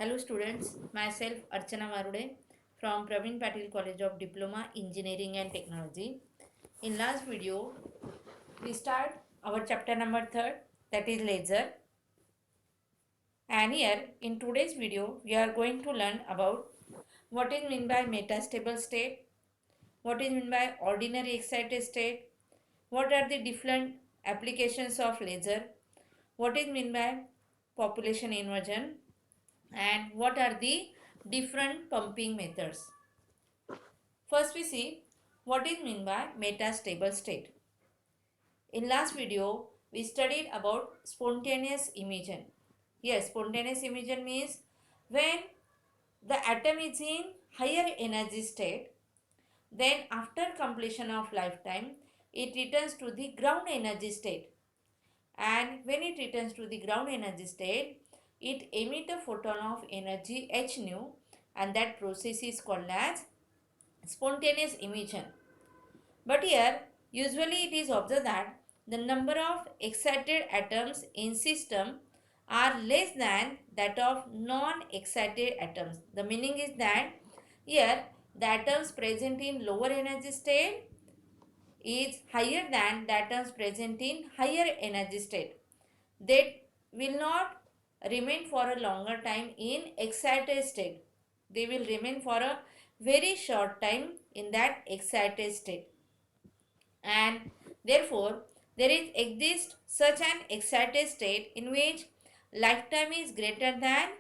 Hello students, myself Archana Marude from Praveen Patil College of Diploma Engineering and Technology. In last video, we start our chapter number 3, that is laser. And here in today's video, we are going to learn about what is meant by metastable state, what is meant by ordinary excited state, what are the different applications of laser, what is meant by population inversion, and what are the different pumping methods. First we see what is meant by metastable state. In last video we studied about spontaneous emission. Yes, spontaneous emission means when the atom is in higher energy state, then after completion of lifetime it returns to the ground energy state, and when it returns to the ground energy state it emits a photon of energy h nu, and that process is called as spontaneous emission. But here usually it is observed that the number of excited atoms in system are less than that of non-excited atoms. The meaning is that here the atoms present in lower energy state is higher than the atoms present in higher energy state. They will not remain for a longer time in excited state. They will remain for a very short time in that excited state, and therefore there is exist such an excited state in which lifetime is greater than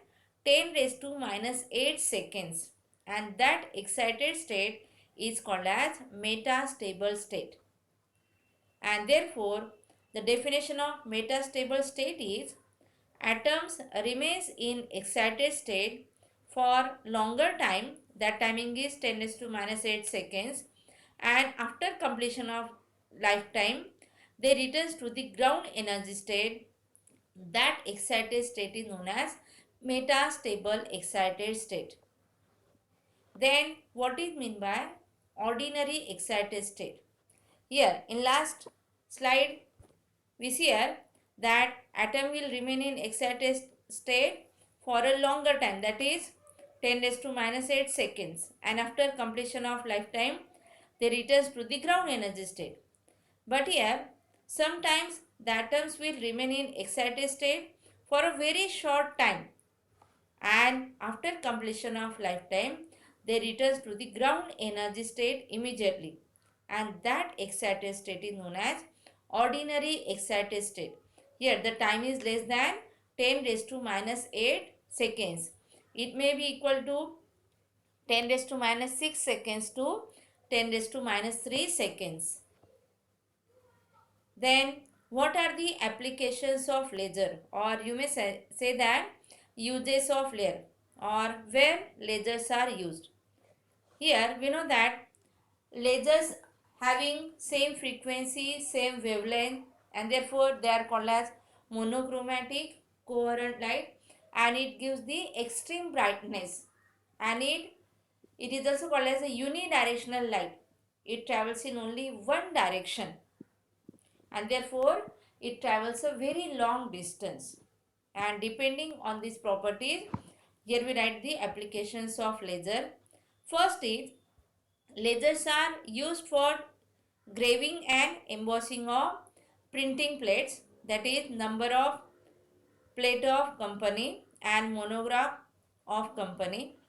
10 raised to minus 8 seconds, and that excited state is called as metastable state. And therefore the definition of metastable state is atoms remains in excited state for longer time, that timing is 10 raised to minus 8 seconds, and after completion of lifetime they returns to the ground energy state. That excited state is known as metastable excited state. Then what is meant by ordinary excited state? Here in last slide we see here that atom will remain in excited state for a longer time, that is 10 raised to minus 8 seconds, and after completion of lifetime they returns to the ground energy state. But here sometimes the atoms will remain in excited state for a very short time, and after completion of lifetime they returns to the ground energy state immediately, and that excited state is known as ordinary excited state. Here the time is less than 10 raised to minus 8 seconds. It may be equal to 10 raised to minus 6 seconds to 10 raised to minus 3 seconds. Then what are the applications of laser, or you may say that uses of laser, or where lasers are used? Here we know that lasers having same frequency, same wavelength, and therefore they are called as monochromatic coherent light, and it gives the extreme brightness, and it is also called as a unidirectional light. It travels in only one direction, and therefore it travels a very long distance. And depending on these properties, here we write the applications of laser. First is lasers are used for graving and embossing of printing plates, that is number of plate of company and monograph of company.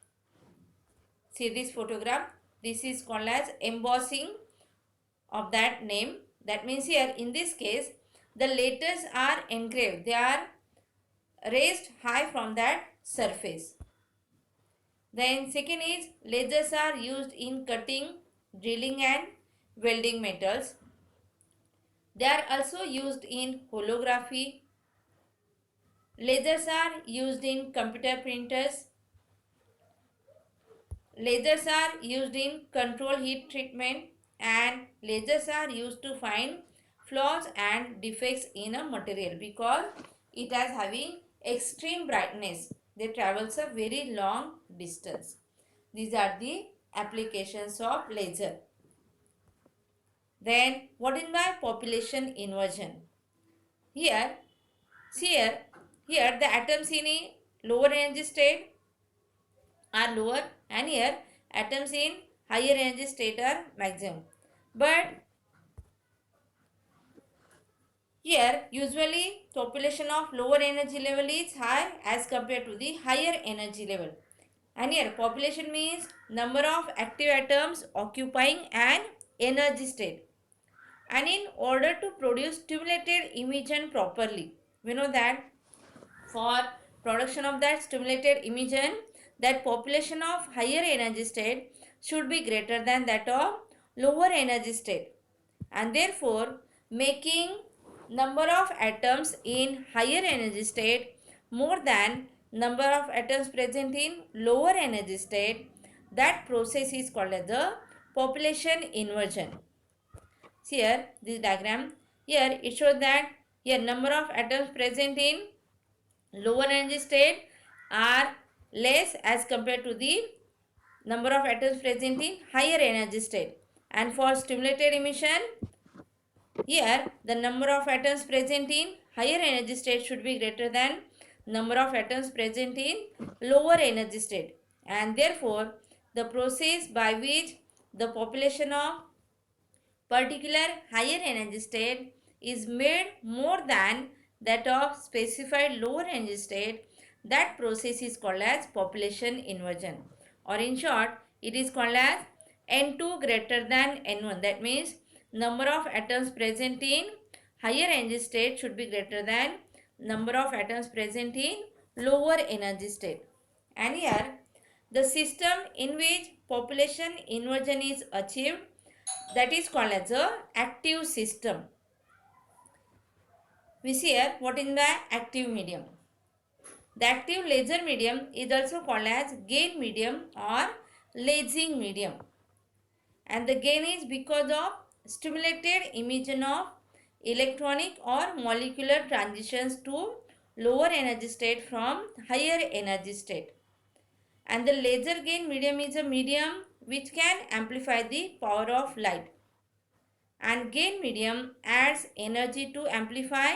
See this photograph, this is called as embossing of that name. That means here in this case the letters are engraved, they are raised high from that surface. Then second is lasers are used in cutting, drilling and welding metals. They are also used in holography. Lasers are used in computer printers. Lasers are used in control heat treatment, and lasers are used to find flaws and defects in a material because it is having extreme brightness. They travels a very long distance. These are the applications of laser. Then what is by population inversion? Here, see here the atoms in a lower energy state are lower, and here atoms in higher energy state are maximum. But here usually population of lower energy level is high as compared to the higher energy level. And here population means number of active atoms occupying an energy state. And in order to produce stimulated emission properly, we know that for production of that stimulated emission, that population of higher energy state should be greater than that of lower energy state, and therefore making number of atoms in higher energy state more than number of atoms present in lower energy state, that process is called as the population inversion. See here this diagram, here it shows that here number of atoms present in lower energy state are less as compared to the number of atoms present in higher energy state. And for stimulated emission, here the number of atoms present in higher energy state should be greater than number of atoms present in lower energy state, and therefore the process by which the population of particular higher energy state is made more than that of specified lower energy state, that process is called as population inversion, or in short it is called as N2 greater than N1. That means number of atoms present in higher energy state should be greater than number of atoms present in lower energy state. And here the system in which population inversion is achieved, that is called as a active system. We see here what is the active medium. The active laser medium is also called as gain medium or lasing medium, and the gain is because of stimulated emission of electronic or molecular transitions to lower energy state from higher energy state. And the laser gain medium is a medium which can amplify the power of light, and gain medium adds energy to amplify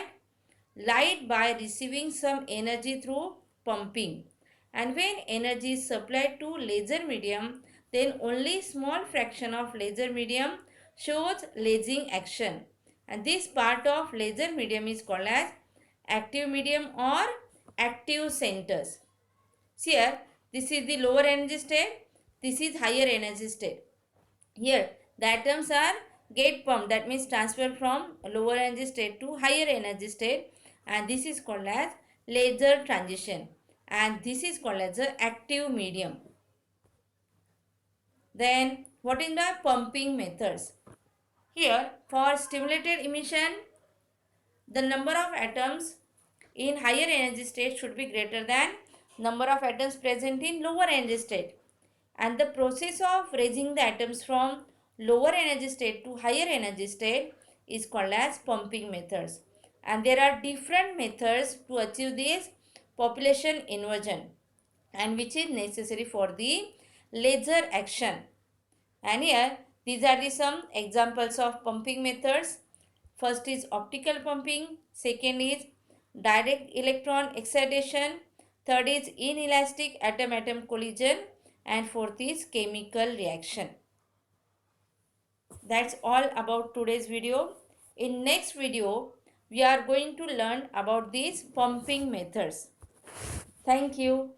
light by receiving some energy through pumping. And when energy is supplied to laser medium, then only small fraction of laser medium shows lasing action, and this part of laser medium is called as active medium or active centers. See here, this is the lower energy state, this is higher energy state. Here the atoms are get pumped, that means transferred from lower energy state to higher energy state, and this is called as laser transition, and this is called as the active medium. Then what is the pumping methods? Here for stimulated emission, the number of atoms in higher energy state should be greater than number of atoms present in lower energy state, and the process of raising the atoms from lower energy state to higher energy state is called as pumping methods. And there are different methods to achieve this population inversion, and which is necessary for the laser action. And here these are the some examples of pumping methods. First is optical pumping, second is direct electron excitation, third is inelastic atom-atom collision, and fourth is chemical reaction. That's all about today's video. In next video, we are going to learn about these pumping methods. Thank you.